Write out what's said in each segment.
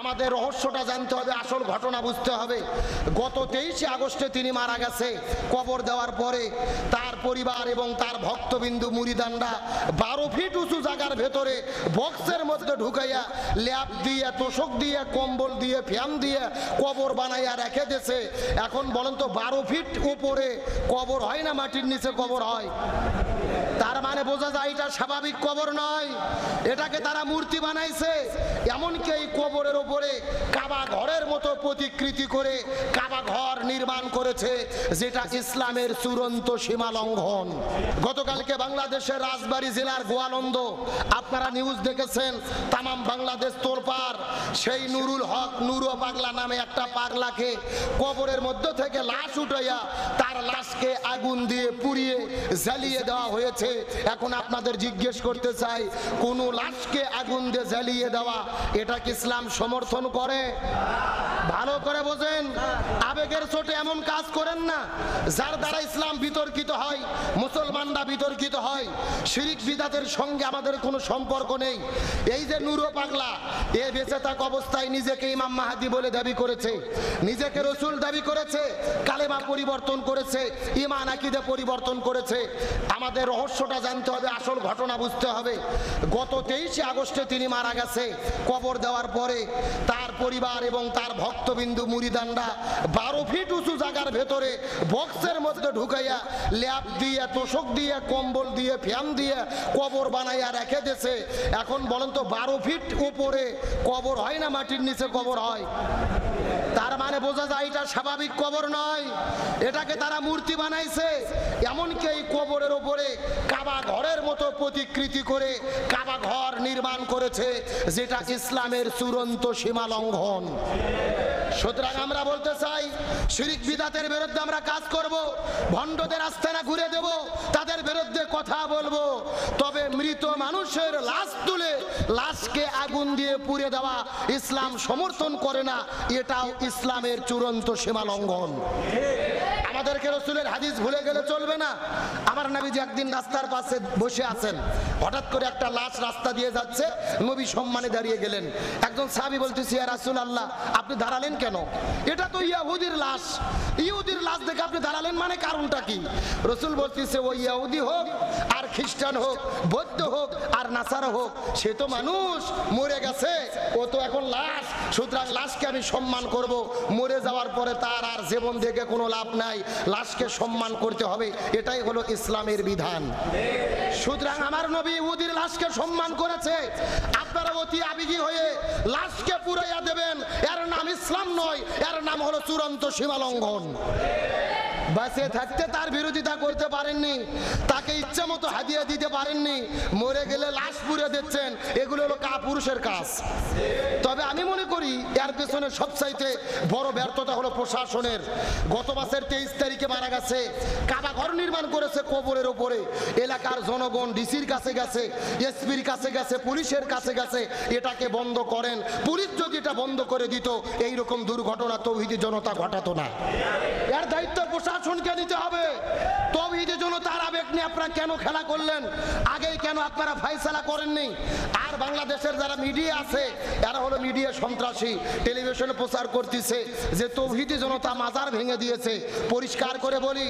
আমাদের রহস্যটা জানতে হবে, আসল ঘটনা বুঝতে হবে। গত 23শে আগস্টে তিনি মারা গেছে। কবর দেওয়ার পরে তার পরিবার এবং তার ভক্তবিন্দু মুরিদানরা 12 ফিট উঁচু জায়গার ভেতরে বক্সের মধ্যে ঢুকাইয়া ল্যাপ দিয়ে, তোষক দিয়ে, কম্বল দিয়ে, ফ্যান দিয়ে কবর বানাইয়া রেখে দিয়েছে। এখন বলেন তো 12 ফিট উপরে কবর হয় না মাটির নিচে কবর হয়? তার মানে বোঝা যায় এটা স্বাভাবিক কবর নয়, এটাকে তারা মূর্তি বানাইছে। এমনকি এই কবরের উপরে কাবা ঘরের মতো প্রতিকৃতি করে কাবা ঘর নির্মাণ করেছে, যেটা ইসলামের চূড়ান্ত সীমা লঙ্ঘন। গতকালকে বাংলাদেশের রাজবাড়ী জেলার গোয়ালন্দ আপনারা নিউজ দেখেছেন, তামাম বাংলাদেশ তোলপাড়। সেই নুরুল হক নুরো পাগলা নামে একটা পাগলাকে কবরের মধ্য থেকে লাশ উঠাইয়া তার লাশকে আগুন দিয়ে পুড়িয়ে জ্বালিয়ে দেওয়া হয়েছে। এখন আপনাদের জিজ্ঞেস করতে চাই, কোন লাশকে আগুন দিয়ে জ্বালিয়ে দেওয়া এটা কি ইসলাম সমর্থন করে? ভালো করে বোঝেন, আবেগের চোটে এমন কাজ করেন না যার দ্বারা ইসলাম বিতর্কিত হয়, মুসলমানরা বিতর্কিত হয়। শিরিক বিদাতের সঙ্গে আমাদের কোনো সম্পর্ক নেই। এই যে নুরো পাগলা, এ বেঁচে থাকা অবস্থায় নিজেকে ইমাম মাহাদি বলে দাবি করেছে, নিজেকে রসুল দাবি করেছে, কালেমা পরিবর্তন করেছে, ঈমান আকীদা পরিবর্তন করেছে। আমাদের রহস্যটা জানতে হবে, আসল ঘটনা বুঝতে হবে। গত 23শে আগস্টে তিনি মারা গেছে। কবর দেওয়ার পরে তার পরিবার এবং তার ভক্তবিন্দু মুরিদানরা 12 ফিট উঁচু জায়গার ভেতরে বক্সের মধ্যে ঢুকাইয়া ল্যাপ দিয়ে, তোষক দিয়ে, কম্বল দিয়ে, ফ্যান দিয়ে কবর বানাইয়া রেখে দিয়েছে। এখন বলেন তো 12 ফিট উপরে কবর হয় না মাটির নিচে কবর হয়? তার মানে বোঝা যায় এটা স্বাভাবিক কবর নয়, এটাকে তারা মূর্তি বানাইছে। এমনকি এই কবরের উপরে কাবা ঘরের মতো প্রতিকৃতি করে কাবা ঘর নির্মাণ করেছে, যেটা ইসলামের চূড়ান্ত সীমা লঙ্ঘন। সুতরাং আমরা বলতে চাই, শিরিক বিদাতের বিরুদ্ধে আমরা কাজ করব, ভণ্ডদের আস্তানা ঘুরে দেব, তাদের বিরুদ্ধে কথা বলবো। তবে মৃত মানুষের লাশ তুলে লাশকে আগুন দিয়ে পুড়ে দেওয়া ইসলাম সমর্থন করে না, এটাও ইসলামের চূড়ান্ত সীমা লঙ্ঘন। আমাদেরকে রসুলের হাদিস ভুলে গেলে চলবে না। আমার নবীজি একদিন রাস্তার পাশে বসে আছেন, হঠাৎ করে একটা লাশ রাস্তা দিয়ে যাচ্ছে, নবী সম্মানে দাঁড়িয়ে গেলেন। একজন সাহাবী বলতেছে, ইয়া রাসূলুল্লাহ, আপনি দাঁড়ালেন কেন? এটা তো ইহুদির লাশ, ইহুদির লাশ দেখে আপনি দাঁড়ালেন, মানে কারণটা কি? রসুল বলতেছে, ওই ইহুদি হোক আর খ্রিস্টান হোক, বৌদ্ধ হোক আর নাসারা হোক, সে তো মানুষ, মরে গেছে, ও তো এখন লাশ। সুতরাং লাশকে আমি সম্মান করব, মরে যাওয়ার পরে তার আর জীবন দেখে কোনো লাভ নাই, লাশকে সম্মান করতে হবে, এটাই হলো ইসলামের বিধান। সুতরাং আমার নবী ইহুদির লাশকে সম্মান করেছে, আপনারা অতি আবেগী হয়ে লাশকে পুড়াইয়া দেবেন, এর নাম ইসলাম নয়, এর নাম হলো চূড়ান্ত সীমা লঙ্ঘন। বাঁচে থাকতে তার বিরোধিতা করতে পারেননি, তাকে ইচ্ছা মতো হাদিয়া দিতে পারেননি, মরে গেলে লাশ পুড়ে দিচ্ছেন, এগুলো হলো কাপুরুষের কাজ। তবে আমি মনে করি এর পেছনে সবচাইতে বড় ব্যর্থতা হলো প্রশাসনের। গত মাসের 23 তারিখে মারা গেছে, কাবা ঘর নির্মাণ করেছে কবরের উপরে, এলাকার জনগণ ডিসির কাছে গেছে, এসপির কাছে গেছে, পুলিশের কাছে গেছে, এটাকে বন্ধ করেন। পুলিশ যদি এটা বন্ধ করে দিত, এইরকম দুর্ঘটনা তৌহিদি জনতা ঘটাতো না। এর দায়িত্ব প্রশাসনকে নিতে হবে। তৌহিদি জনতার আবেগ নিয়ে আপনারা কেন খেলা করলেন? আগেই কেন আপনারা ফয়সালা করেননি? আর বাংলাদেশের যারা মিডিয়া আছে, এরা হলো মিডিয়া সন্ত্রাসী, টেলিভিশনে প্রচার করতেছে যে তৌহিদি জনতা মাজার ভেঙে দিয়েছে। পরিষ্কার করে বলি,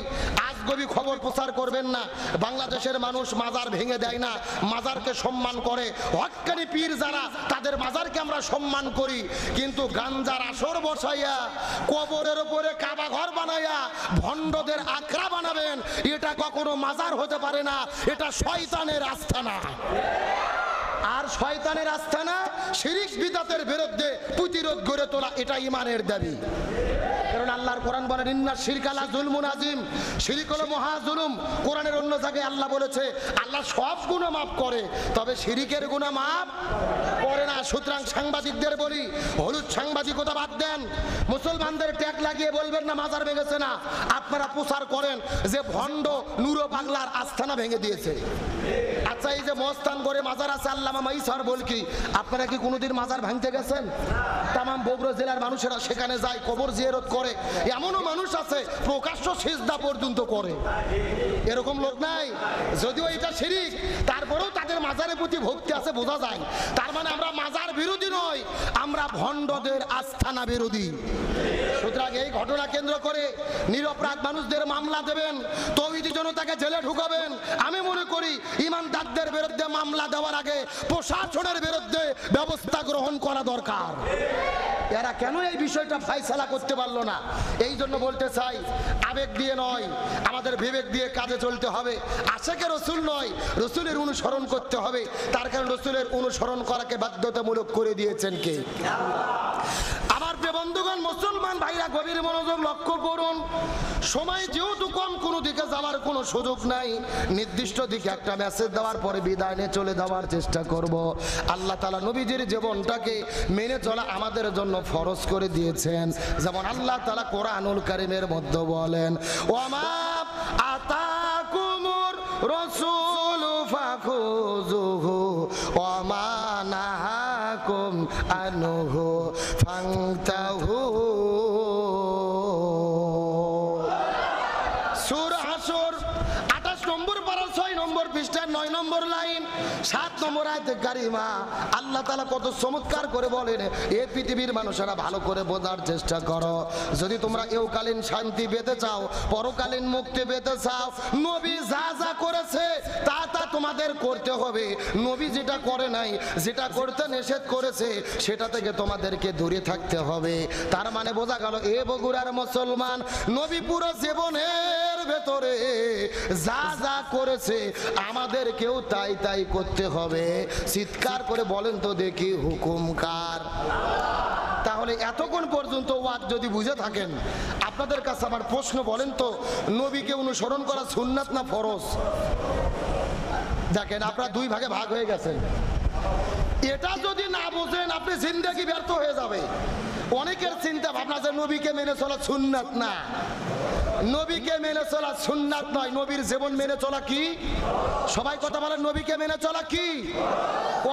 আজগবি খবর প্রচার করবেন না। বাংলাদেশের মানুষ মাজার ভেঙে দেয় না, মাজারকে সম্মান করে। হক্কানি পীর যারা, তাদের মাজারকে আমরা সম্মান করি, কিন্তু গাঞ্জার আসর বসাইয়া কবরের উপরে কাবা ঘর বানাইয়া ভণ্ডদের আখড়া বানাবেন, এটা কখনো মাজার হতে পারে না, এটা শয়তানের আস্তানা। আর শয়তানের আস্তানা শিরিক বিদআতের বিরুদ্ধে প্রতিরোধ গড়ে তোলা, এটা ঈমানের দাবি। কারণ আল্লাহর কোরআন বলেন, ইন্না শিরকা লা যুলমুন আযীম, শিরক হলো মহা জুলুম। কোরআনের অন্য জায়গায় আল্লাহ বলেছে আল্লাহ সব গুনাহ মাফ করে, তবে শিরিকের গুনাহ মাফ করে না। সুতরাং সাংবাদিকদের বলি, হলুদ সাংবাদিকতা বাদ দেন, মুসলমানদের ট্যাগ লাগিয়ে বলবেন না মাজার ভেঙেছে না। আপনারা প্রচার করেন যে ভণ্ড নুরো পাগলার আস্তানা ভেঙে দিয়েছে। আচ্ছা, এই যে মস্তান করে মাজার আছে, আল্লাহ আল্লামা মাইসার বলকি, আপনারা কি কোনোদিন মাজার ভাঙতে গেছেন? তামাম বগুড়া জেলার মানুষেরা সেখানে যায়, কবর জিয়ারত করে। এমনও মানুষ আছে প্রকাশ্য সিজদা পর্যন্ত করে। এরকম লোক নাই? যদিও এটা শিরক, তারপরেও তাদের মাজারের প্রতি ভক্তি আছে, বোঝা যায়। তার মানে আমরা মাজার বিরোধী নয়, আমরা ভণ্ডদের আস্থানা বিরোধী। সুতরাং এই ঘটনা কেন্দ্র করে নিরপরাধ মানুষদের মামলা দেবেন, তৌহিদি জনতাকে জেলে ঢুকাবেন। আমি মনে করি ইমানদারদের বিরুদ্ধে মামলা দেওয়ার আগে প্রশাসনের বিরুদ্ধে ব্যবস্থা গ্রহণ করা দরকার। এরা কেন এই বিষয়টা ফাইসালা করতে পারলো না? এই জন্য বলতে চাই, আবেগ দিয়ে নয়, আমাদের বিবেক দিয়ে কাজে চলতে হবে। আশেকে রসুল নয়, রসুলের অনুসরণ করতে হবে। তার কারণ রসুলের অনুসরণ করাকে বাধ্যতামূলক করে দিয়েছেন কে? আমার প্রিয় বন্ধুগণ, মুসলমান ভাইরা গভীর মনোযোগ লক্ষ্য করুন। সময় যেহেতু কম, কোনো দিকে যাওয়ার কোনো সুযোগ নাই, নির্দিষ্ট দিকে একটা মেসেজ দেওয়ার পরে বিদায় নিয়ে চলে যাওয়ার চেষ্টা করব। আল্লাহ তাআলা নবীজির জীবনটাকে মেনে চলা আমাদের জন্য ফরজ করে দিয়েছেন। যেমন আল্লাহ তাআলা কোরআনুল কারীমের মধ্যে বলেন, ওয়ামা আতাকুমুর রাসূলু ফাখুযুহু ওয়ামা নাহাকুম আনহু ফান্তাহু। সূরা হাসর 28 নম্বর পারা 6 নম্বর পৃষ্ঠা 9 নম্বর লাইন 7 নম্বর আয়াতে কারিমা আল্লাহ তাআলা কত চমৎকার করে বলেন, এই পৃথিবীর মানুষেরা ভালো করে বোঝার চেষ্টা করো। যদি তোমরা এহকালীন শান্তি পেতে চাও, পরকালীন মুক্তি পেতে চাও, নবী যা যা করেছে তা তা তোমাদের করতে হবে। নবী যেটা করে নাই, যেটা করতে নিষেধ করেছে, সেটা থেকে তোমাদেরকে দূরে থাকতে হবে। তার মানে বোঝা গেল, এ বগুড়ার মুসলমান, নবী পুরো জীবনের ভেতরে যা যা করেছে আমাদেরকেও তাই তাই করতে হবে। চিৎকার করে বলেন তো দেখি, হুকুম কার? তাহলে এতক্ষণ পর্যন্ত ওয়াজ যদি বুঝে থাকেন, আপনাদের কাছে আমার প্রশ্ন, বলেন তো নবীকে অনুসরণ করা সুন্নাত না ফরজ? দেখেন আপনারা দুই ভাগে ভাগ হয়ে গেছেন। এটা যদি না বোঝেন, আপনি জিন্দেগি ব্যর্থ হয়ে যাবে। অনেকের চিন্তা ভাবনা যে নবীকে মেনে চলা সুন্নাত না, নবীকে মেনে চলা সুন্নাত নয়, নবীর জীবন মেনে চলা কি? সবাই কথা বলেন, নবীকে মেনে চলা কি?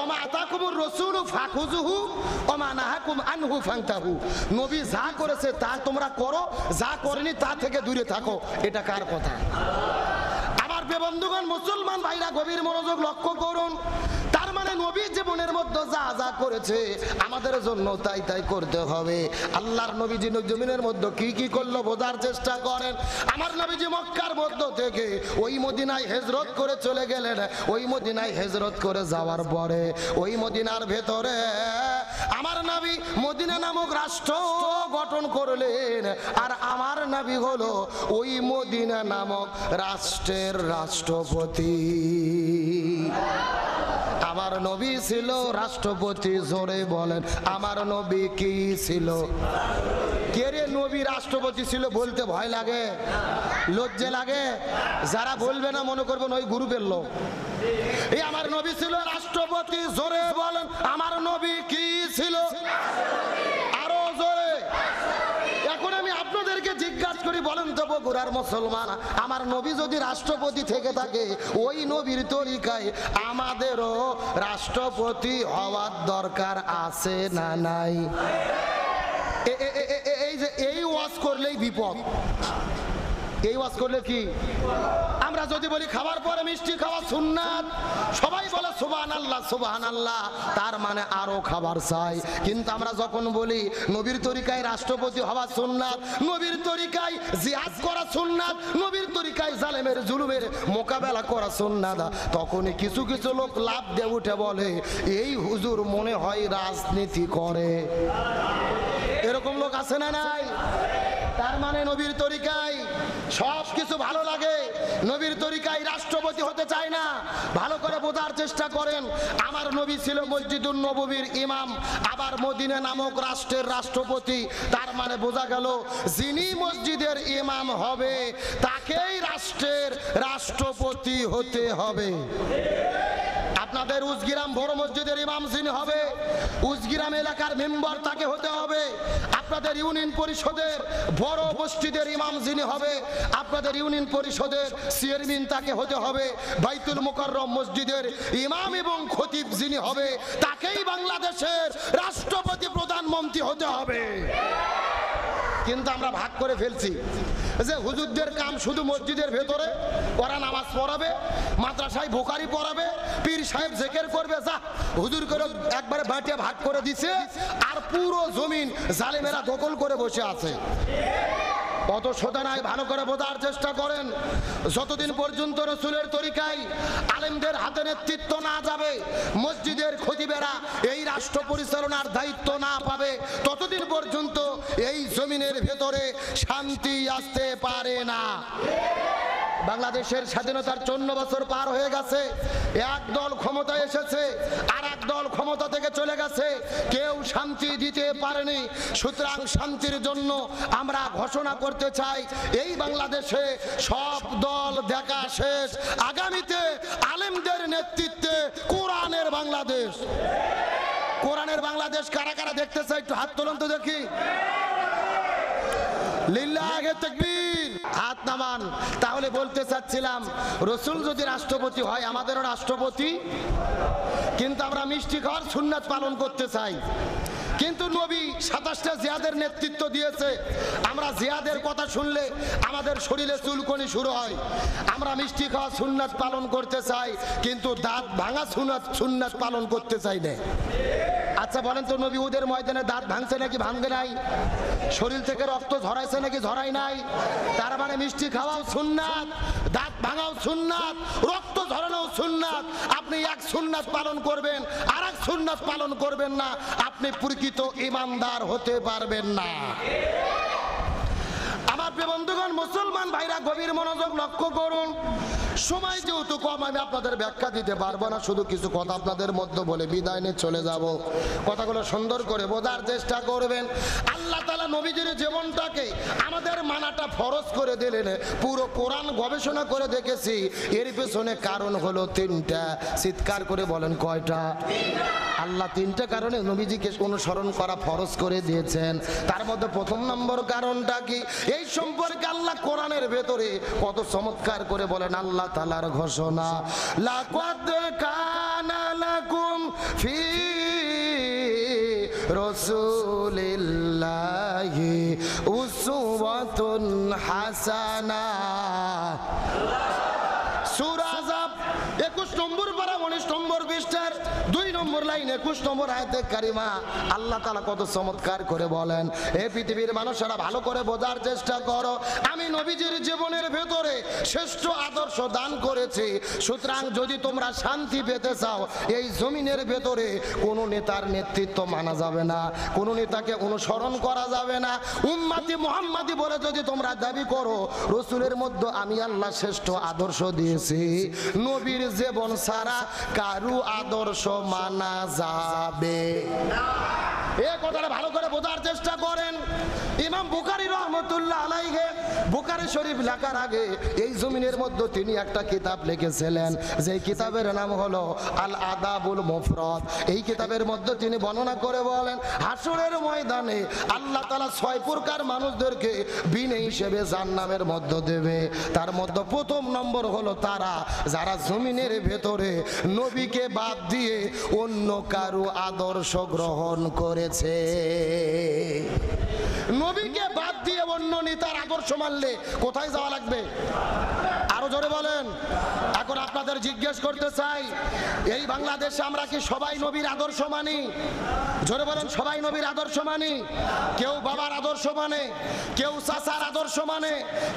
ওমা আতাকুমুর রাসূলু ফাখুযুহু ওমা নাহাকুম আনহু ফান্তাহু। নবী যা করেছে তা তোমরা করো, যা করেনি তা থেকে দূরে থাকো। এটা কার কথা? আমার প্রিয় বন্ধুগণ, মুসলমান ভাইরা গভীর মনোযোগ লক্ষ্য করুন। তার মানে নবী জীবনের মধ্যে যা যা করেছে আমাদের জন্য তাই তাই করতে হবে। আল্লাহর নবীজি জমিনের মধ্যে কি কি করলো বোঝার চেষ্টা করেন। আমার নবীজি মক্কার মধ্য থেকে ওই মদিনায় হিজরত করে চলে গেলেন। ওই মদিনায় হিজরত করে যাওয়ার পরে ওই মদিনার ভেতরে আমার নবী মদিনা নামক রাষ্ট্র গঠন করলেন। আর আমার নবী হলো ওই মদিনা নামক রাষ্ট্রের রাষ্ট্রপতি। আমার নবী ছিল রাষ্ট্রপতি। জোরে বলেন, আমার নবী কি ছিল? কে রে নবী রাষ্ট্রপতি ছিল বলতে ভয় লাগে, লজ্জা লাগে? যারা বলবে না মনে করবেন ওই গ্রুপের লোক। এই আমার নবী ছিল রাষ্ট্রপতি। জোরে বলেন, আমার নবী কি ছিল? আরো জোরে। এখন আমি আপনাদেরকে জিজ্ঞাসা করি, বলেন তো বগুড়ার মুসলমান, আমার নবী যদি রাষ্ট্রপতি থেকে থাকে, ওই নবীর তরিকায় আমাদেরও রাষ্ট্রপতি হওয়ার দরকার আছে না নাই? এই যে এই ওয়াজ করলেই বিপদ। এই ওয়াজ করলে কি? আমরা যদি বলি খাবার পরে মিষ্টি খাওয়া সুন্নাত, সবাই বলে সুবহানাল্লাহ সুবহানাল্লাহ, তার মানে আরো খাবার চাই। কিন্তু আমরা যখন বলি নবীর তরিকায় রাষ্ট্রপতি হওয়া সুন্নাত, নবীর তরিকায় জিহাদ করা সুন্নাত, নবীর তরিকায় জালেমের জুলুমের মোকাবেলা করা সুন্নাত, তখনই কিছু কিছু লোক লাভ দিয়ে উঠে বলে, এই হুজুর মনে হয় রাজনীতি করে। এরকম লোক আছে না নাই? তার মানে নবীর তরিকায় সব কিছু ভালো লাগে, নবীর তরিকায় রাষ্ট্রপতি হতে চায় না। ভালো করে বোঝার চেষ্টা করেন, আমার নবী ছিল মসজিদুন নববীর ইমাম, আবার মদিনা নামক রাষ্ট্রের রাষ্ট্রপতি। তার মানে বোঝা গেল, যিনি মসজিদের ইমাম হবে তাকেই রাষ্ট্রের রাষ্ট্রপতি হতে হবে। আপনাদের উজগিরাম বড় মসজিদের ইমাম যিনি হবে, উজগিরাম এলাকার মেম্বার তাকে হতে হবে। আপনাদের আপনাদের ইউনিয়ন পরিষদের বড় মসজিদের ইমাম যিনি হবে, আপনাদের ইউনিয়ন পরিষদের চেয়ারম্যান তাকে হতে হবে, বাইতুল মুকাররম মসজিদের ইমাম এবং খতিব যিনি হবে তাকেই বাংলাদেশের রাষ্ট্রপতি প্রধানমন্ত্রী হতে হবে। কিন্তু আমরা ভাগ করে ফেলছি যে হুজুরদের কাম শুধু মসজিদের ভেতরে, ওরা নামাজ পড়াবে, মাদ্রাসায় বুখারী পড়াবে, পীর সাহেব জিকির করবে, যা হুজুর করে একবারে বাটিয়া ভাগ করে দিছে, আর পুরো জমিন জালেমেরা দখল করে বসে আছে। কত সোজা নাই, ভালো করে বোঝার চেষ্টা করেন। যতদিন পর্যন্ত রসুলের তরিকায় আলেমদের হাতে নেতৃত্ব না যাবে, মসজিদের খতিবেরা এই রাষ্ট্র পরিচালনার দায়িত্ব না পাবে, ততদিন পর্যন্ত এই জমিনের ভেতরে শান্তি আসতে পারে না। বাংলাদেশের স্বাধীনতার 54 বছর পার হয়ে গেছে, এক দল ক্ষমতায় এসেছে, আর এক দল ক্ষমতা থেকে চলে গেছে, কেউ শান্তি দিতে পারেনি। সুতরাং শান্তির জন্য আমরা ঘোষণা করতে চাই, এই বাংলাদেশে সব দল দেখা শেষ, আগামীতে আলেমদের নেতৃত্বে কোরআনের বাংলাদেশ। কোরআনের বাংলাদেশ কারা কারা দেখতে চাই একটু হাত তোলেন তো দেখি। লিল্লাহে তাকবীর, হাত নামান। তাহলে বলতে চাচ্ছিলাম, রসুল যদি রাষ্ট্রপতি হয় আমাদেরও রাষ্ট্রপতি, কিন্তু আমরা মিষ্টি খাওয়ার সুন্নাত পালন করতে চাই। কিন্তু নবী 27টা জিহাদের নেতৃত্ব দিয়েছে, আমরা জিহাদের কথা শুনলে আমাদের শরীরে চুলকনি শুরু হয়। আমরা মিষ্টি খাওয়া সুন্নাত পালন করতে চাই, কিন্তু দাঁত ভাঙা সুন্নাত পালন করতে চাই না। আচ্ছা বলেন তো, নবী উহুদের ময়দানে দাঁত ভাঙছে নাকি ভাঙবে নাই? শরীর থেকে রক্ত ঝরাইছে নাকি ঝরাই নাই? তার মানে মিষ্টি খাওয়াও সুন্নাত, দাঁত ভাঙাও সুন্নাত, রক্ত ঝরানোও সুন্নাত। আপনি এক সুন্নাত পালন করবেন আর এক সুন্নাত পালন করবেন না, আপনি প্রকৃত ইমানদার হতে পারবেন না। আমার প্রিয় বন্ধুগণ, মুসলমান ভাইরা গভীর মনোযোগ লক্ষ্য করুন। সময় যেহেতু কম, আমি আপনাদের ব্যাখ্যা দিতে পারবো না, শুধু কিছু কথা আপনাদের মধ্যে বলে বিদায় নিয়ে চলে যাব। কথাগুলো সুন্দর করে বোঝার চেষ্টা করবেন। আল্লাহ তাআলা নবীজির জীবনটাকে আমাদের মানাটা ফরজ করে দিলেন। পুরো কোরআন গবেষণা করে দেখেছি, এর পেছনে কারণ হলো 3টা। চিৎকার করে বলেন কয়টা? আল্লাহ 3টা কারণে নবীজিকে অনুসরণ করা ফরজ করে দিয়েছেন। তার মধ্যে প্রথম নম্বর কারণটা কি? এই সম্পর্কে আল্লাহ কোরআনের ভেতরে কত চমৎকার করে বলেন। আল্লাহ তাআলার ঘোষণা, লাকাদ কানা লাকুম ফি রাসূলিল্লাহি উসওয়াতুন হাসানাহ। সূরা আহজাব 21 নম্বর পারা 19 নম্বর পৃষ্ঠার 2 নম্বর লাইন 21 নম্বর আয়াতে কারিমা আল্লাহ তাআলা কত চমৎকার করে বলেন, হে পৃথিবীর মানুষেরা ভালো করে বোঝার চেষ্টা করো, আমি নবীজির জীবনের ভেতরে শ্রেষ্ঠ আদর্শ দান করেছি। সুতরাং যদি তোমরা শান্তি পেতে চাও, এই জমিনের ভেতরে কোনো নেতার নেতৃত্ব মানা যাবে না, কোনো নেতাকে অনুসরণ করা যাবে না। উম্মতি মুহাম্মাদি বলে যদি তোমরা দাবি করো, রসুলের মধ্যে আমি আল্লাহ শ্রেষ্ঠ আদর্শ দিয়েছি। নবীর জীবন ছাড়া কারু আদর্শ মানা যাবে না। এই কথাটা ভালো করে বোঝার চেষ্টা করেন। ইমাম বুখারী রহমতুল্লাহ আলাইহি বুখারী শরীফ লেখার আগে এই জমিনের মধ্যে তিনি একটা কিতাব লিখেছিলেন, যে কিতাবের নাম হলো আল আদাবুল মুফরাদ। এই কিতাবের মধ্যে তিনি বর্ণনা করে বলেন, হাসরের ময়দানে আল্লাহ তাআলা 6 প্রকার মানুষদেরকে বিনে হিসেবে জান্নাতের মধ্যে দেবে। তার মধ্যে প্রথম নম্বর হলো তারা যারা জমিনের ভেতরে নবীকে বাদ দিয়ে অন্য কারো আদর্শ গ্রহণ করেছে। নবীকে বাদ দিয়ে অন্য নেতার আদর্শ মানলে কোথায় যাওয়া লাগবে? আরো জোরে বলেন। এখন আপনাদের জিজ্ঞেস করতে চাই, এই বাংলাদেশে আমরা কি সবাই নবীর আদর্শ মানি? জোরে বলেন, সবাই নবীর আদর্শ মানি? কেউ বাবার আদর্শ মানে, কেউ চাচার আদর্শ মানে,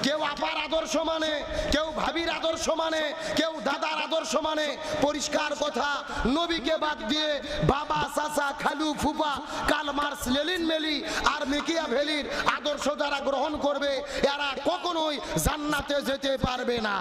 কেউ আপার আদর্শ মানে, কেউ ভাবির আদর্শ মানে, কেউ দাদার আদর্শ মানে। পরিষ্কার কথা, নবীকে বাদ দিয়ে বাবা, চাচা, খালু, ফুফা, কার্ল মার্কস, লেনিন, মেলি আর মেকিয়াভেলির আদর্শ যারা গ্রহণ করবে, এরা কখনোই জান্নাতে যেতে পারবে না।